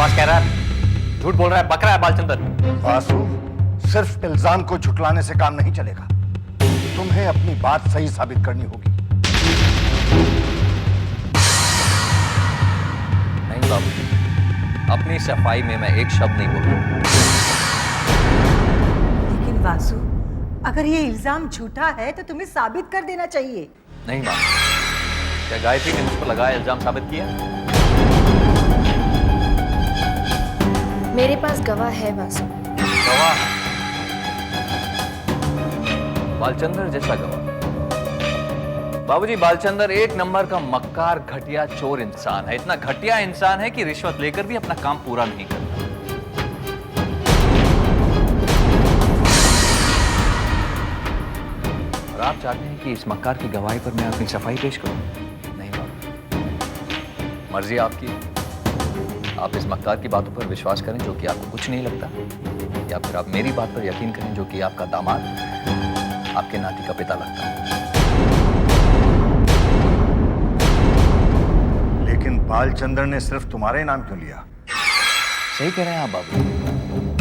बकवास कह रहा है, झूठ बोल रहा है, बक रहा है बालचंदर। वासु, सिर्फ इल्जाम को झुटलाने से काम नहीं चलेगा। तुम्हें अपनी बात सही साबित करनी होगी। नहीं बाबूजी, अपनी सफाई में मैं एक शब्द नहीं बोलूंगा। लेकिन वासु, अगर ये इल्जाम झूठा है तो तुम्हें साबित कर देना चाहिए। नहीं मां, क्या गायत्री ने मुझ पर लगाया इल्जाम साबित किया? मेरे पास गवाह है वासु। गवाह? बालचंदर जैसा गवाह? बाबूजी, बालचंदर एक नंबर का मक्कार, घटिया, चोर इंसान है। इतना घटिया इंसान है कि रिश्वत लेकर भी अपना काम पूरा नहीं करता। और आप चाहते हैं कि इस मक्कार की गवाही पर मैं अपनी सफाई पेश करूं? नहीं बाबू, मर्जी आपकी। आप इस मक्कार की बातों पर विश्वास करें जो कि आपको कुछ नहीं लगता, या फिर आप मेरी बात पर यकीन करें जो कि आपका दामाद आपके नाती का पिता लगता है। लेकिन बालचंद्र ने सिर्फ तुम्हारे नाम क्यों लिया? सही कह रहे हैं आप बाबू,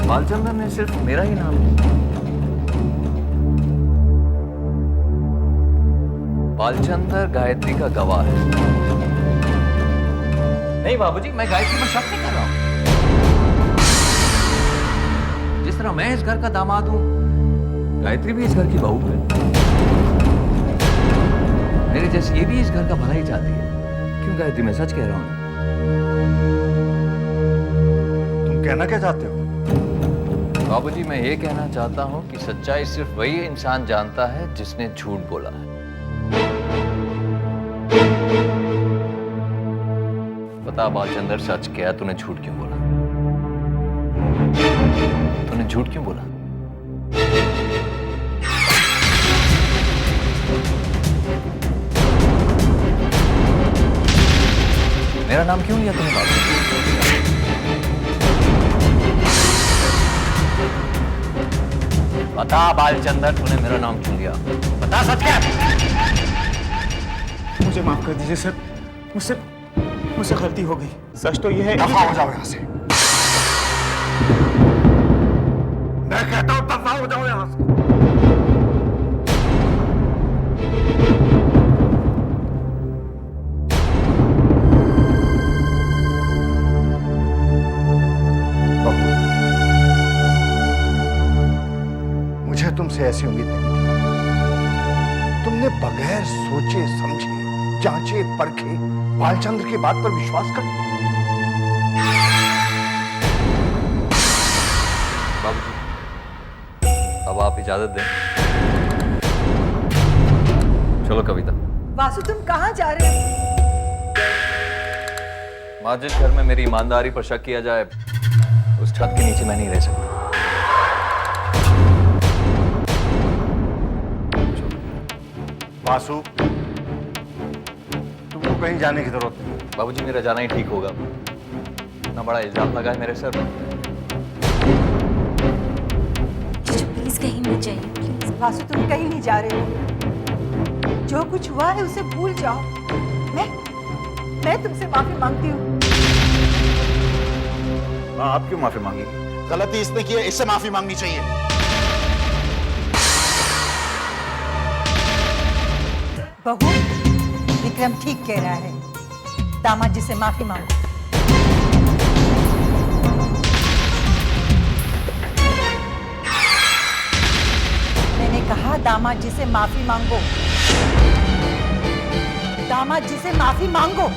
बालचंदर ने सिर्फ मेरा ही नाम लिया। बालचंदर गायत्री का गवाह है। नहीं बाबूजी, मैं गायत्री पर शक नहीं कर रहा हूं। जिस तरह मैं इस घर का दामाद हूं, गायत्री भी इस घर की बहू है। मेरे जैसे ये भी इस घर का भला ही चाहती है। क्यों गायत्री, मैं सच कह रहा हूं। तुम कहना क्या चाहते हो? बाबूजी, मैं ये कहना चाहता हूं कि सच्चाई सिर्फ वही इंसान जानता है जिसने झूठ बोला है। बता बालचंदर, सच क्या? तूने झूठ क्यों बोला? तूने झूठ क्यों बोला? मेरा नाम क्यों लिया तूने बालचंदर? बता बालचंदर, तूने मेरा नाम क्यों लिया? बता, सच क्या? मुझे माफ कर दीजिए सर, मुझसे गलती हो गई। सच तो यह है। दफा हो जाओ यहां से। मैं कहता हूं दफा हो जाओ यहां से। मुझे तुमसे ऐसी उम्मीद नहीं थी। तुमने बगैर सोचे समझे, जांचे परखे बालचंद्र की बात पर विश्वास कर। बाबूजी, अब आप इजाजत दें। चलो कविता। वासु, तुम कहाँ जा रहे हो? मां, जिस घर में मेरी ईमानदारी पर शक किया जाए, उस छत के नीचे मैं नहीं रह सकता। वासु, तुमको कहीं जाने की जरूरत नहीं। बाबूजी, मेरा जाना ही ठीक होगा। इतना बड़ा इल्जाम लगा है मेरे सर पर। प्लीज कहीं नहीं जाइए, प्लीज। वासु, तुम कहीं नहीं जा रहे हो। जो कुछ हुआ है उसे भूल जाओ। मैं तुमसे माफी मांगती हूँ। आप क्यों माफी मांगेंगे? गलती इसने की है, इससे माफी मांगनी चाहिए। बहू, विक्रम ठीक कह रहा है। दामाद जी से माफी मांगो। मैंने कहा दामाद जी से माफी मांगो। दामाद जी से माफी मांगो।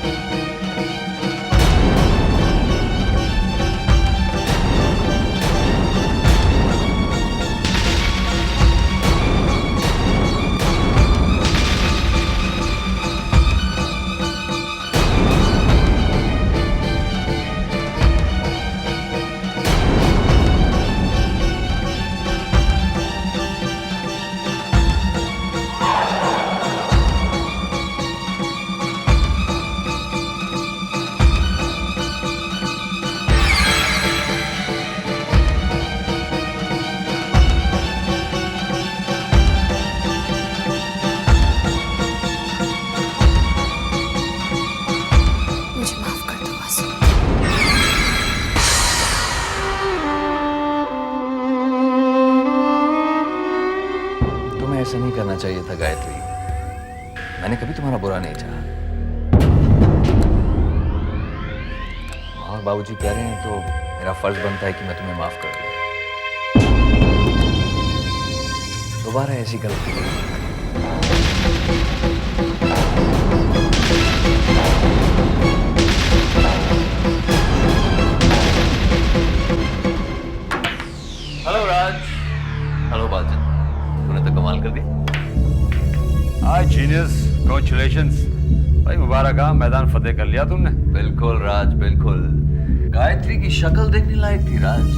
मैंने कभी तुम्हारा बुरा नहीं चाहा। और बाबूजी कह रहे हैं तो मेरा फर्ज बनता है कि मैं तुम्हें माफ कर दूं। दोबारा ऐसी गलती नहीं। हेलो राज। हेलो बालचंद, तूने तो कमाल कर दी। हाय जीनियस, कॉन्ग्रेचुलेशंस भाई, मुबारक है, मैदान फतेह कर लिया तुमने। बिल्कुल राज, बिल्कुल। गायत्री की शक्ल देखने लायक थी राज।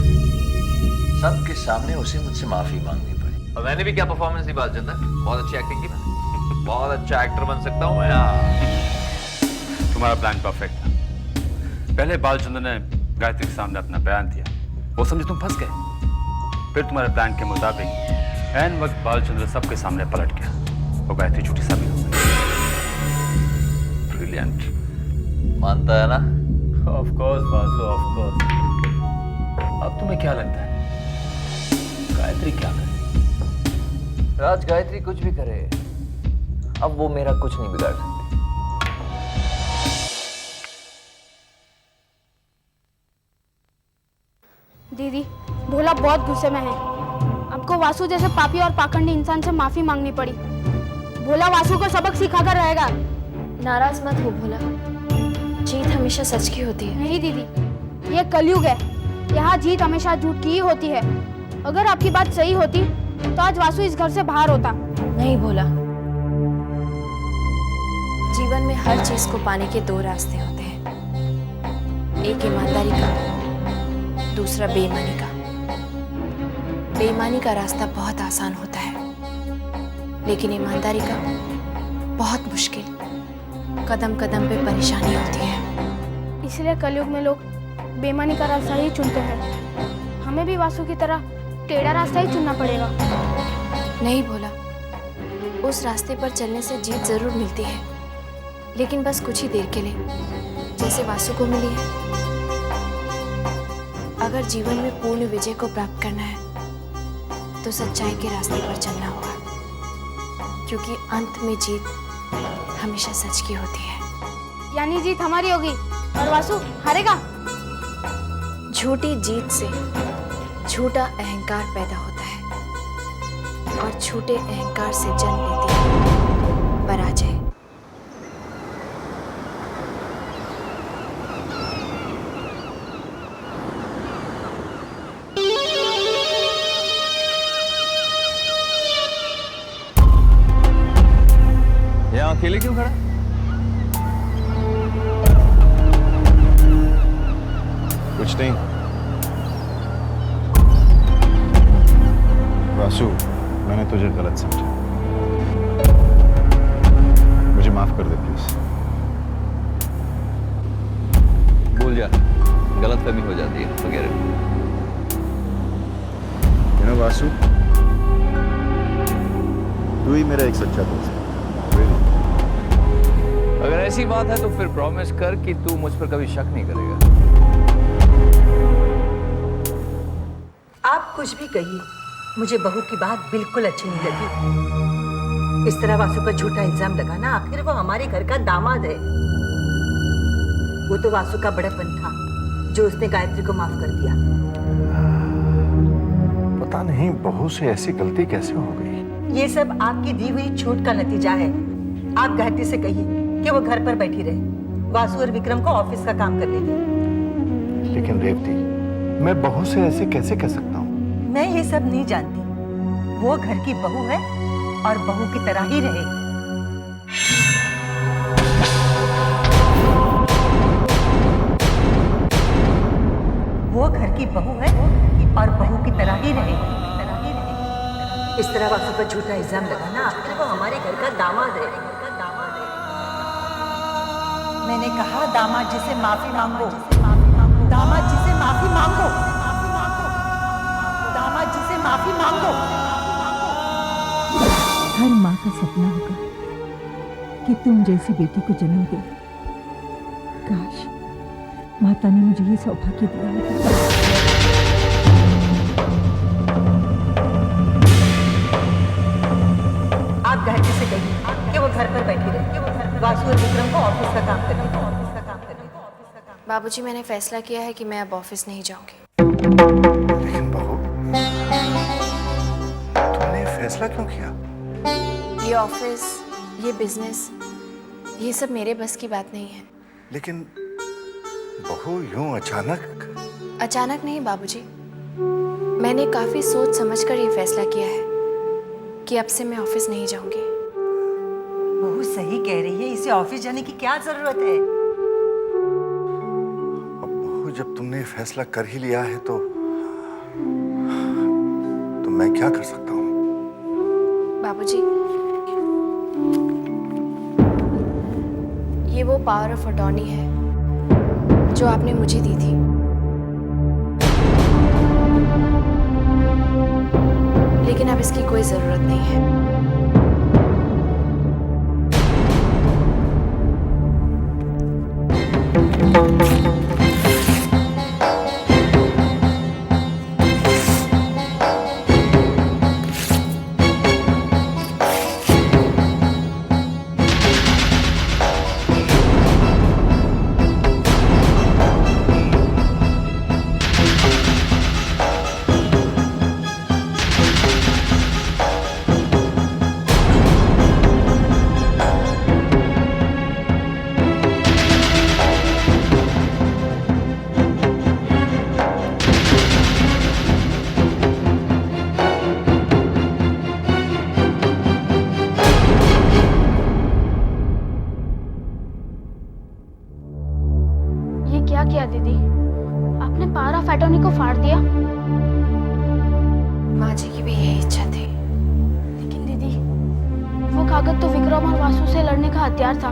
सबके सामने उसे मुझसे माफी मांगनी पड़ी। और मैंने भी क्या परफॉर्मेंस दी बालचंद, बहुत अच्छी एक्टिंग की मैंने। बहुत अच्छा एक्टर बन सकता हूँ मैं यार। तुम्हारा प्लान परफेक्ट था। पहले बालचंद्र ने गायत्री के सामने अपना बयान दिया, वो समझे तुम फंस गए। फिर तुम्हारे प्लान के मुताबिक ऐन वक्त बालचंद्र सबके सामने पलट गया, वो गायत्री झूठी साबित हो गई। ब्रिलियंट। मानता है ना? Of course Vasu, of course. अब तुम्हें क्या लगता है गायत्री क्या करे? राज, गायत्री कुछ भी करे, अब वो मेरा कुछ नहीं बिगाड़ सकती। दीदी, भोला बहुत गुस्से में है। आपको वासु जैसे पापी और पाखंडी इंसान से माफी मांगनी पड़ी। भोला वासु को सबक सिखाकर रहेगा। नाराज मत हो भोला, जीत हमेशा सच की होती है। नहीं दीदी, ये कलयुग है, यहाँ जीत हमेशा झूठ की ही होती है। अगर आपकी बात सही होती तो आज वासु इस घर से बाहर होता। नहीं भोला, जीवन में हर चीज को पाने के दो रास्ते होते हैं, एक ईमानदारी का, दूसरा बेईमानी का। बेईमानी का रास्ता बहुत आसान होता है, लेकिन ईमानदारी का बहुत मुश्किल। कदम कदम पे परेशानी होती है। इसलिए कलयुग में लोग बेईमानी का रास्ता ही चुनते हैं। हमें भी वासु की तरह टेढ़ा रास्ता ही चुनना पड़ेगा। नहीं भोला, उस रास्ते पर चलने से जीत जरूर मिलती है, लेकिन बस कुछ ही देर के लिए, जैसे वासु को मिली है। अगर जीवन में पूर्ण विजय को प्राप्त करना है तो सच्चाई के रास्ते पर चलना होगा, क्योंकि अंत में जीत हमेशा सच की होती है। यानी जीत हमारी होगी और वासु हारेगा। झूठी जीत से झूठा अहंकार पैदा होता है और झूठे अहंकार से जन्म लेती है पराजय। यहाँ अकेले क्यों खड़ा? कुछ नहीं वासु, मैंने तुझे गलत समझा, मुझे माफ कर दे प्लीज। भूल जा, गलतफहमी हो जाती है वगैरह। वासु, तू ही मेरा एक सच्चा दोस्त है। अगर ऐसी बात है तो फिर प्रॉमिस कर कि तू मुझ पर कभी शक नहीं करेगा। आप कुछ भी कहिए, मुझे बहू की बात बिल्कुल अच्छी नहीं लगी। इस तरह वासु पर झूठा इल्जाम लगाना, आखिर वो हमारे घर का दामाद है। वो तो वासु का बड़प्पन था जो उसने गायत्री को माफ कर दिया। पता नहीं बहू से ऐसी गलती कैसे हो गई। ये सब आपकी दी हुई छूट का नतीजा है। आप गायत्री से कहिए कि वो घर पर बैठी रहे, वासु और विक्रम को ऑफिस का काम करने दें। लेकिन रेवती, मैं बहू से ऐसे कैसे कह सकता हूँ? मैं ये सब नहीं जानती। वो घर की बहू है और बहू की तरह ही रहेगी। वो घर की बहू है और बहू की तरह ही रहेगी। इस तरह वासु पर झूठा इल्जाम लगाना, आखिर वो हमारे घर का दामाद है। मैंने कहा दामाद जी से माफी मांगो, दामाद जी से माफी मांगो, दामाद जी से माफी मांगो। हर माँ का सपना होगा कि तुम जैसी बेटी को जन्म दे। काश माता ने मुझे ये सौभाग्य दिया होता। आप गायत्री से से कहिए कि वो घर पर बैठी रहे। वासु और विक्रम को ऑफिस का काम करने दो। बाबूजी, मैंने फैसला किया है कि मैं अब ऑफिस नहीं जाऊंगी। लेकिन बहू, तुमने ये फैसला क्यों किया? ये ऑफिस, ये बिजनेस, ये सब मेरे बस की बात नहीं है। लेकिन बहू, यूं अचानक? अचानक नहीं बाबूजी, मैंने काफी सोच समझकर ये फैसला किया है कि अब से मैं ऑफिस नहीं जाऊंगी। बहू सही कह रही है, इसे ऑफिस जाने की क्या जरूरत है? अब बहू, जब तुमने ये फैसला कर ही लिया है तो मैं क्या कर सकता हूँ? बाबूजी, ये वो पावर ऑफ अटॉर्नी है जो आपने मुझे दी थी। लेकिन अब इसकी कोई जरूरत नहीं है। क्या किया दीदी? आपने पावर ऑफ अटॉर्नी को फाड़ दिया? माँ जी की भी यही इच्छा थी। लेकिन दीदी, वो कागज तो विक्रम और वासु से लड़ने का हथियार था।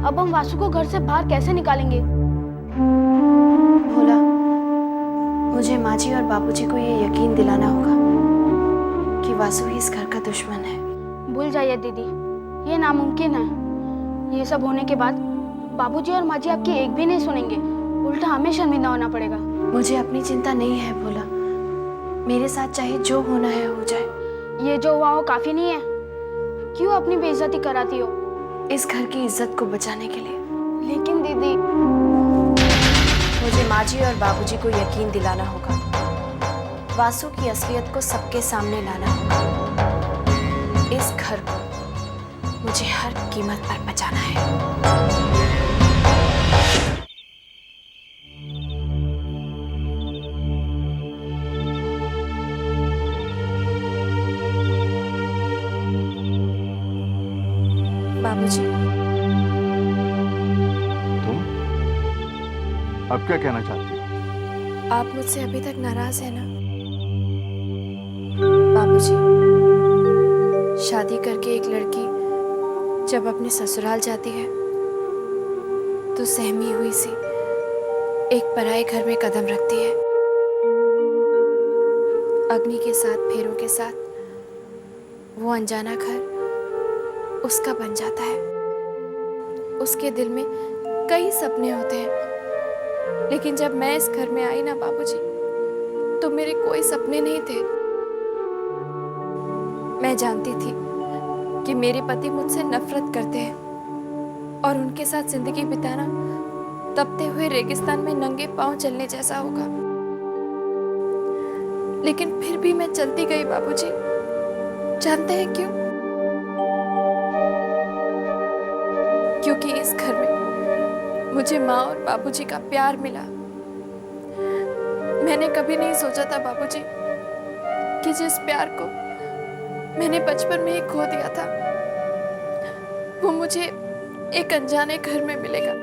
अब हम वासु को घर से बाहर कैसे निकालेंगे? भोला, मुझे माँ जी और बाबूजी को ये यकीन दिलाना होगा कि वासु ही इस घर का दुश्मन है। भूल जाइए दीदी, ये नामुमकिन है। ये सब होने के बाद बाबूजी और माँ जी आपकी एक भी नहीं सुनेंगे, उल्टा हमें शर्मिंदा होना पड़ेगा। मुझे अपनी चिंता नहीं है भोला, मेरे साथ चाहे जो होना है हो जाए। ये जो हुआ हो काफी नहीं है, क्यों अपनी बेइज्जती कराती हो? इस घर की इज्जत को बचाने के लिए। लेकिन दीदी, मुझे माँ जी और बाबूजी को यकीन दिलाना होगा, वासु की असलियत को सबके सामने लाना होगा। इस घर को मुझे हर कीमत पर बचाना है। बाबूजी, तुम अब क्या कहना चाहती हो? आप मुझसे अभी तक नाराज हैं ना? बाबूजी, शादी करके एक लड़की जब अपने ससुराल जाती है तो सहमी हुई सी एक पराये घर में कदम रखती है। अग्नि के साथ फेरों के साथ वो अनजाना घर उसका बन जाता है। उसके दिल में कई सपने होते हैं, लेकिन जब मैं इस घर में आई ना बाबूजी, तो मेरे कोई सपने नहीं थे। मैं जानती थी कि मेरे पति मुझसे नफरत करते हैं और उनके साथ जिंदगी बिताना तपते हुए रेगिस्तान में नंगे पांव चलने जैसा होगा। लेकिन फिर भी मैं चलती गई बाबूजी। जानते हैं क्यों? क्योंकि इस घर में मुझे माँ और बाबूजी का प्यार मिला। मैंने कभी नहीं सोचा था बाबूजी कि जिस प्यार को मैंने बचपन में ही खो दिया था वो मुझे एक अनजाने घर में मिलेगा।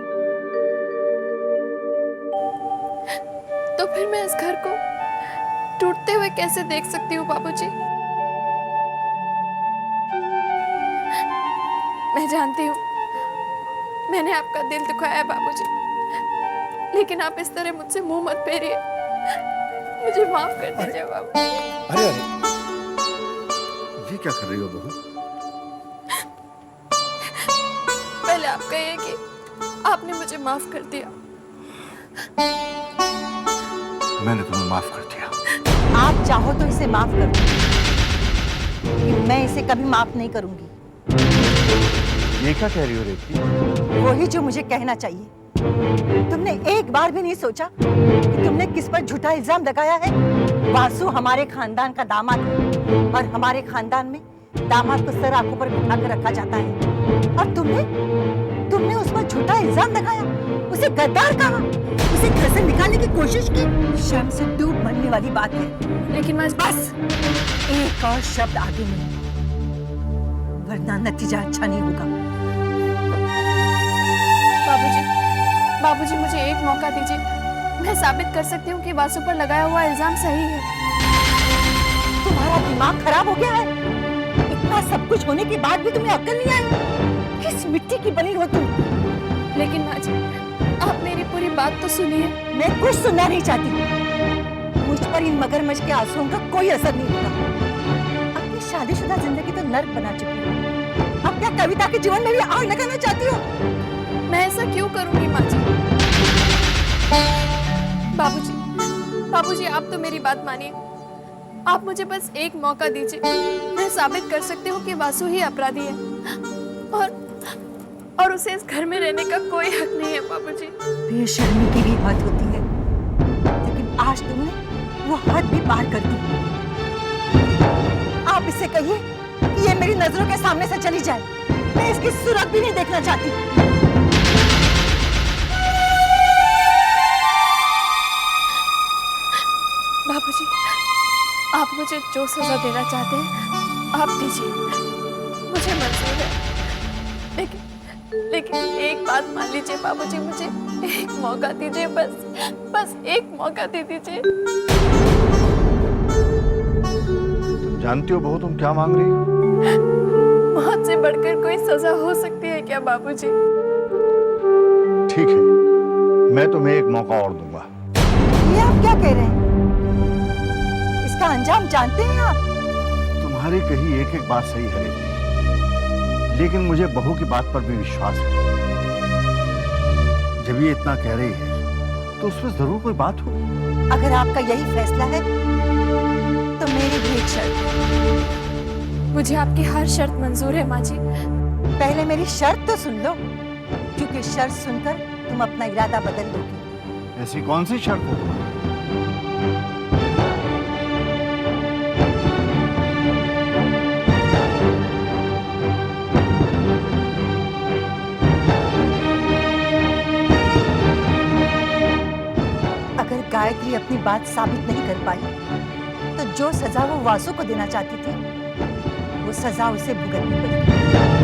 तो फिर मैं इस घर को टूटते हुए कैसे देख सकती हूँ बाबूजी? मैं जानती हूँ मैंने आपका दिल दुखाया बाबूजी, लेकिन आप इस तरह मुझसे मुंह मत फेरिए। मुझे माफ कर दीजिए बाबू। अरे अरे, ये क्या कर रही हो बहू? पहले आप कहिए कि आपने मुझे माफ कर दिया। मैंने तुम्हें माफ कर दिया। आप चाहो तो इसे माफ कर दो, लेकिन मैं इसे कभी माफ नहीं करूंगी। ये क्या कह रही हो रेवती? वही जो मुझे कहना चाहिए। तुमने एक बार भी नहीं सोचा कि तुमने किस पर झूठा इल्जाम लगाया है? वासु हमारे खानदान का दामाद है और हमारे खानदान में दामाद को सर आंखों पर बिठा कर रखा जाता है, और तुमने उस पर झूठा इल्जाम लगाया, उसे गद्दार कहा, उसे घर से निकालने की कोशिश की। शर्म से डूब मरने वाली बात है। लेकिन मैं बस एक और शब्द आगे नहीं, वरना नतीजा अच्छा नहीं होगा। बाबूजी मुझे एक मौका दीजिए। मैं साबित कर सकती हूँ कि वासु पर लगाया हुआ इल्जाम सही है। तुम्हारा दिमाग खराब हो गया है? इतना सब कुछ होने के बाद भी तुम्हें अक्ल नहीं आई? किस मिट्टी की बनी हो तुम? लेकिन माँ जी, आप मेरी पूरी बात तो सुनिए। मैं कुछ सुनना नहीं चाहती। मुझ पर इन मगरमच्छ के आंसुओं का कोई असर नहीं होगा। अपनी शादीशुदा जिंदगी तो नर्क बना चुकी हो, अब क्या कविता के जीवन में भी आग लगाना चाहती हो? मैं ऐसा क्यों करूंगी माँ जी? बाबूजी आप तो मेरी बात मानिए। आप मुझे बस एक मौका दीजिए। मैं साबित कर सकती हूँ कि वासु ही अपराधी है, और उसे इस घर में रहने का कोई हक नहीं है बाबूजी। बेशर्मी की भी हद होती है, लेकिन आज तुमने वो हद भी पार कर दी। आप इससे कहिए कि ये मेरी नजरों के सामने से चली जाए। मैं इसकी सूरत भी नहीं देखना चाहती। बाबूजी, आप मुझे जो सजा देना चाहते हैं आप दीजिए, मुझे मंजूर है। लेकिन एक बात मान लीजिए बाबूजी, मुझे एक मौका दीजिए, बस एक मौका दे दीजिए। तुम जानती हो बहू तुम क्या मांग रही हो? मौत से बढ़कर कोई सजा हो सकती है क्या बाबूजी? ठीक है, मैं तुम्हें एक मौका और दूंगा। ये आप क्या कह रहे हैं? इसका अंजाम जानते हैं आप? तुम्हारी कही एक एक बात सही है रेवती, लेकिन मुझे बहू की बात पर भी विश्वास है। जब ये इतना कह रही है तो उसमें जरूर कोई बात हो। अगर आपका यही फैसला है तो मेरी भी एक शर्त है। मुझे आपकी हर शर्त मंजूर है माँ जी। पहले मेरी शर्त तो सुन लो, क्योंकि शर्त सुनकर तुम अपना इरादा बदल दोगे। ऐसी कौन सी शर्त है तुम्हारी? अगर गायत्री अपनी बात साबित नहीं कर पाई तो जो सजा वो वासु को देना चाहती थी वो सजा उसे भुगतनी पड़ेगी।